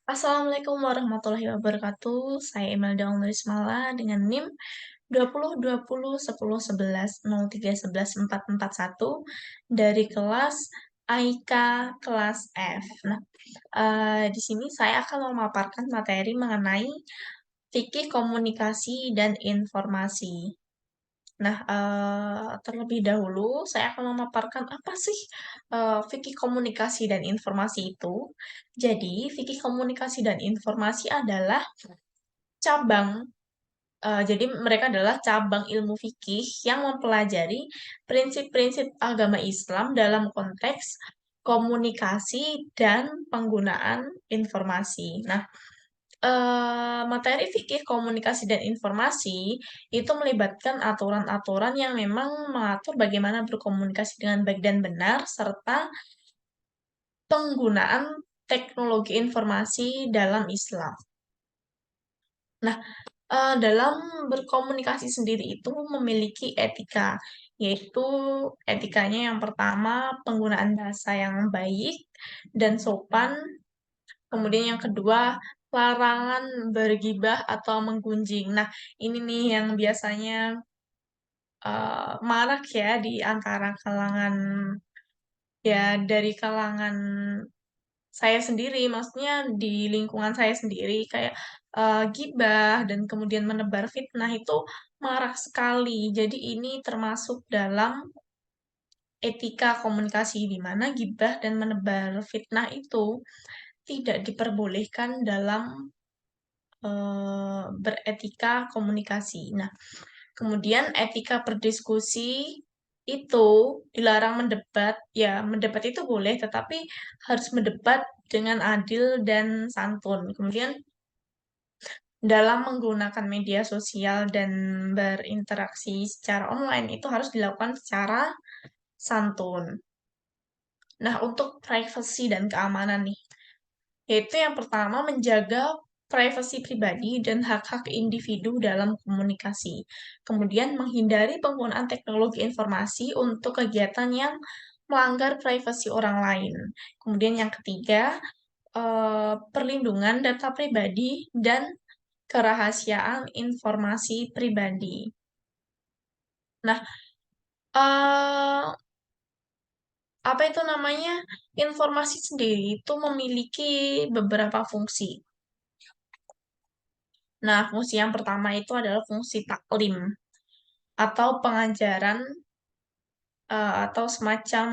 Assalamualaikum warahmatullahi wabarakatuh. Saya Imelda Umrismala dengan NIM 2020 10 11 03 11 441 dari kelas AIK kelas F. Nah, di sini saya akan memaparkan materi mengenai fikih komunikasi dan informasi. Nah, terlebih dahulu saya akan memaparkan apa sih, fikih komunikasi dan informasi itu. Jadi, fikih komunikasi dan informasi adalah cabang, jadi mereka adalah cabang ilmu fikih yang mempelajari prinsip-prinsip agama Islam dalam konteks komunikasi dan penggunaan informasi. Nah, materi fikih komunikasi dan informasi itu melibatkan aturan-aturan yang memang mengatur bagaimana berkomunikasi dengan baik dan benar, serta penggunaan teknologi informasi dalam Islam. Nah, dalam berkomunikasi sendiri itu memiliki etika, yaitu etikanya yang pertama penggunaan bahasa yang baik dan sopan. Kemudian yang kedua, larangan bergibah atau menggunjing. Nah, ini nih yang biasanya marak ya di antara kalangan, ya dari kalangan saya sendiri, maksudnya di lingkungan saya sendiri, kayak gibah dan kemudian menebar fitnah itu marak sekali. Jadi ini termasuk dalam etika komunikasi di mana gibah dan menebar fitnah itu tidak diperbolehkan dalam beretika komunikasi. Nah, kemudian etika berdiskusi itu dilarang mendebat. Ya, mendebat itu boleh, tetapi harus mendebat dengan adil dan santun. Kemudian dalam menggunakan media sosial dan berinteraksi secara online itu harus dilakukan secara santun. Nah, untuk privasi dan keamanan nih, yaitu yang pertama menjaga privasi pribadi dan hak-hak individu dalam komunikasi. Kemudian menghindari penggunaan teknologi informasi untuk kegiatan yang melanggar privasi orang lain. Kemudian yang ketiga, perlindungan data pribadi dan kerahasiaan informasi pribadi. Nah, eh, apa itu namanya? Informasi sendiri itu memiliki beberapa fungsi. Nah, fungsi yang pertama itu adalah fungsi taklim atau pengajaran, atau semacam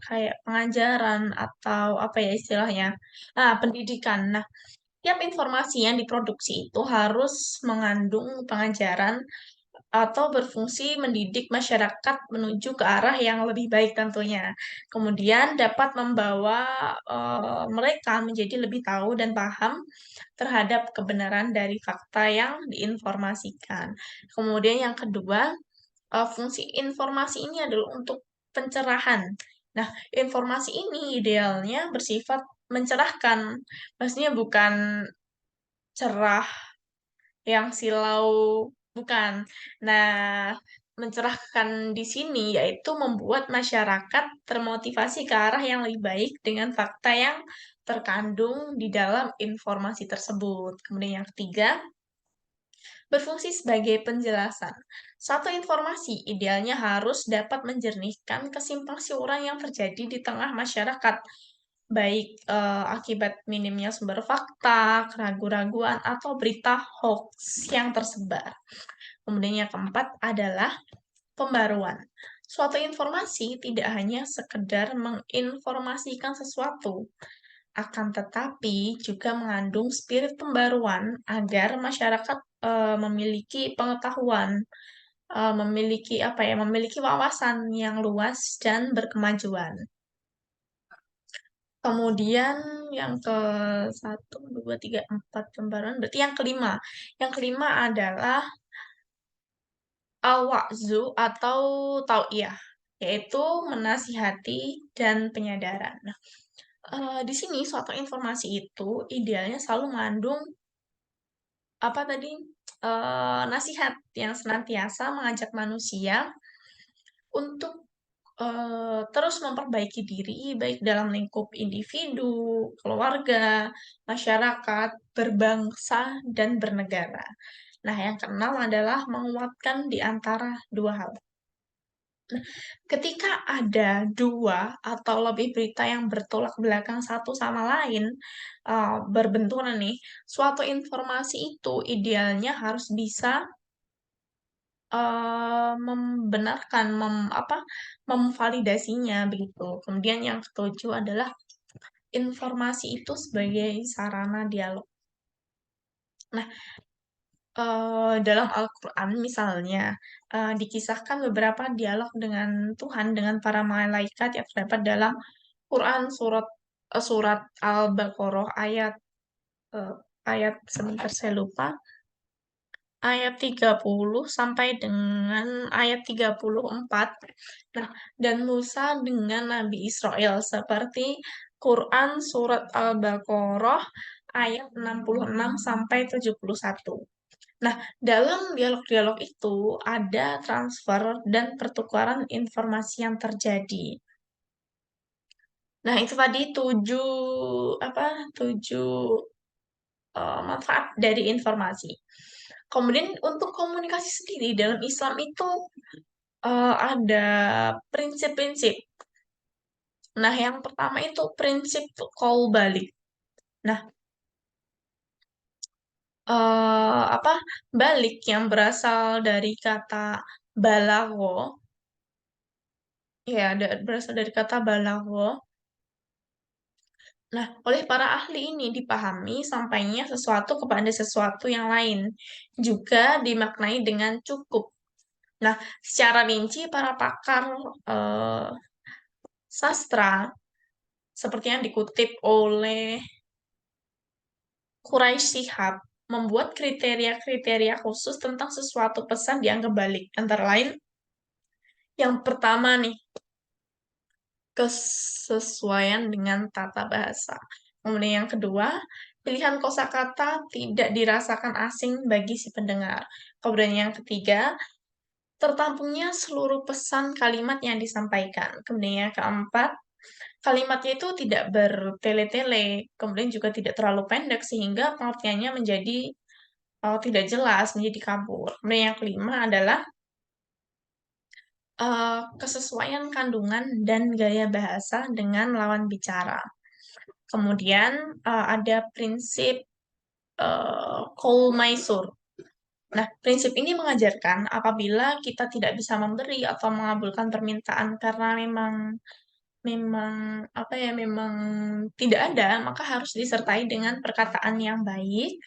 kayak pengajaran atau apa ya istilahnya? Pendidikan. Nah, tiap informasi yang diproduksi itu harus mengandung pengajaran atau berfungsi mendidik masyarakat menuju ke arah yang lebih baik tentunya. Kemudian dapat membawa mereka menjadi lebih tahu dan paham terhadap kebenaran dari fakta yang diinformasikan. Kemudian yang kedua, fungsi informasi ini adalah untuk pencerahan. Nah, informasi ini idealnya bersifat mencerahkan. Maksudnya bukan cerah yang silau, bukan. Nah, mencerahkan di sini yaitu membuat masyarakat termotivasi ke arah yang lebih baik dengan fakta yang terkandung di dalam informasi tersebut. Kemudian yang ketiga, berfungsi sebagai penjelasan. Satu informasi idealnya harus dapat menjernihkan kesimpang siuran yang terjadi di tengah masyarakat, baik akibat minimnya sumber fakta, keraguan-raguan, atau berita hoax yang tersebar. Kemudian yang keempat adalah pembaruan. Suatu informasi tidak hanya sekedar menginformasikan sesuatu, akan tetapi juga mengandung spirit pembaruan agar masyarakat memiliki pengetahuan, memiliki apa ya, memiliki wawasan yang luas dan berkemajuan. Kemudian yang ke satu, dua, tiga, empat pembaruan, berarti yang kelima. Yang kelima adalah al-wa'zu atau tau'iyah, yaitu menasihati dan penyadaran. Nah, di sini suatu informasi itu idealnya selalu mengandung apa tadi, nasihat yang senantiasa mengajak manusia untuk terus memperbaiki diri, baik dalam lingkup individu, keluarga, masyarakat, berbangsa, dan bernegara. Nah, yang keenam adalah menguatkan di antara dua hal. Nah, ketika ada dua atau lebih berita yang bertolak belakang satu sama lain, berbenturan nih, suatu informasi itu idealnya harus bisa membenarkan, memvalidasinya begitu. Kemudian yang ketujuh adalah informasi itu sebagai sarana dialog. Nah, dalam Al-Quran misalnya, dikisahkan beberapa dialog dengan Tuhan, dengan para malaikat yang terdapat dalam Quran surat Al-Baqarah eh, ayat sebentar saya lupa, ayat 30 sampai dengan ayat 34. Nah, dan Musa dengan Nabi Israel seperti Quran surat Al-Baqarah ayat 66 sampai 71. Nah, dalam dialog-dialog itu ada transfer dan pertukaran informasi yang terjadi. Nah, itu tadi tujuh manfaat dari informasi. Kemudian untuk komunikasi sendiri dalam Islam itu ada prinsip-prinsip. Nah, yang pertama itu prinsip qaul balik. Nah, apa balik yang berasal dari kata balago, ya, berasal dari kata balago. Nah, oleh para ahli ini dipahami sampainya sesuatu kepada sesuatu yang lain, juga dimaknai dengan cukup. Nah, secara rinci para pakar eh, sastra seperti yang dikutip oleh Quraisy Shihab membuat kriteria-kriteria khusus tentang sesuatu pesan dianggap balik. Antara lain, yang pertama nih, kesesuaian dengan tata bahasa. Kemudian yang kedua, pilihan kosakata tidak dirasakan asing bagi si pendengar. Kemudian yang ketiga, tertampungnya seluruh pesan kalimat yang disampaikan. Kemudian yang keempat, kalimatnya itu tidak bertele-tele, kemudian juga tidak terlalu pendek sehingga pengertiannya menjadi tidak jelas, menjadi kabur. Kemudian yang kelima adalah kesesuaian kandungan dan gaya bahasa dengan lawan bicara. Kemudian ada prinsip Qaul Maisur. Nah, prinsip ini mengajarkan apabila kita tidak bisa memberi atau mengabulkan permintaan karena memang memang memang tidak ada, maka harus disertai dengan perkataan yang baik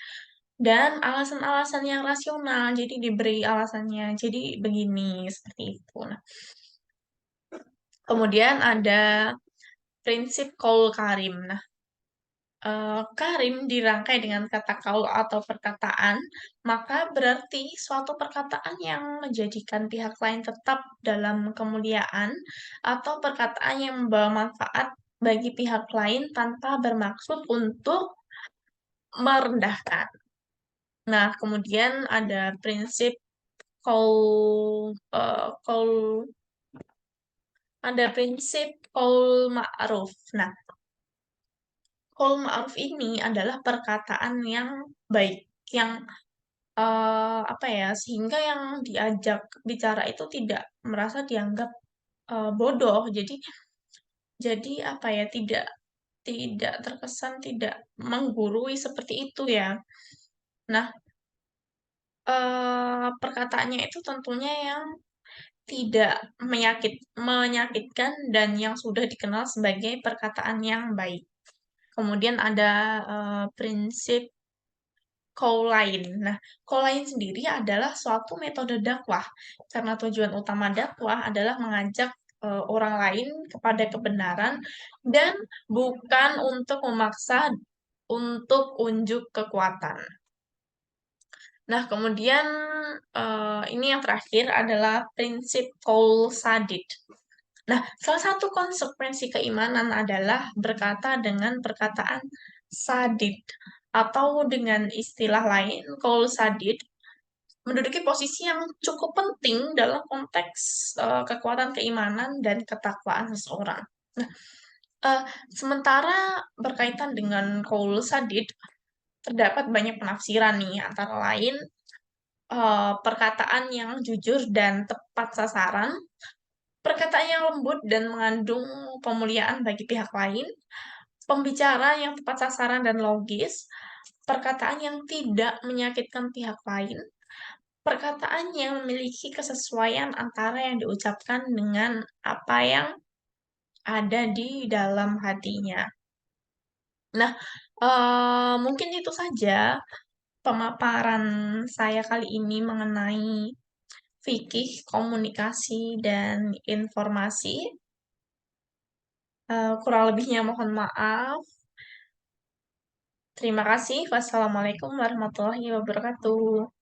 dan alasan-alasan yang rasional. Jadi diberi alasannya. Jadi begini, seperti itu. Nah, kemudian ada prinsip Qaul Karim. Nah, karim dirangkai dengan kata kaul atau perkataan, maka berarti suatu perkataan yang menjadikan pihak lain tetap dalam kemuliaan atau perkataan yang membawa manfaat bagi pihak lain tanpa bermaksud untuk merendahkan. Nah, kemudian ada prinsip kaul ada prinsip kaul ma'ruf. Nah, kaul ma'ruf ini adalah perkataan yang baik, yang sehingga yang diajak bicara itu tidak merasa dianggap bodoh. Jadi tidak tidak terkesan tidak menggurui seperti itu ya. Nah, perkataannya itu tentunya yang tidak menyakitkan dan yang sudah dikenal sebagai perkataan yang baik. Kemudian ada prinsip Qaulain. Nah, Qaulain sendiri adalah suatu metode dakwah karena tujuan utama dakwah adalah mengajak orang lain kepada kebenaran dan bukan untuk memaksa untuk unjuk kekuatan. Nah, kemudian ini yang terakhir adalah prinsip Qaul Sadid. Nah, salah satu konsekuensi keimanan adalah berkata dengan perkataan sadid atau dengan istilah lain, qaul sadid menduduki posisi yang cukup penting dalam konteks kekuatan keimanan dan ketakwaan seseorang. Nah, eh, sementara berkaitan dengan qaul sadid, terdapat banyak penafsiran nih, antara lain perkataan yang jujur dan tepat sasaran, perkataan yang lembut dan mengandung pemuliaan bagi pihak lain, pembicara yang tepat sasaran dan logis, perkataan yang tidak menyakitkan pihak lain, perkataan yang memiliki kesesuaian antara yang diucapkan dengan apa yang ada di dalam hatinya. Nah, mungkin itu saja pemaparan saya kali ini mengenai fikih, komunikasi, dan informasi. Kurang lebihnya mohon maaf. Terima kasih. Wassalamualaikum warahmatullahi wabarakatuh.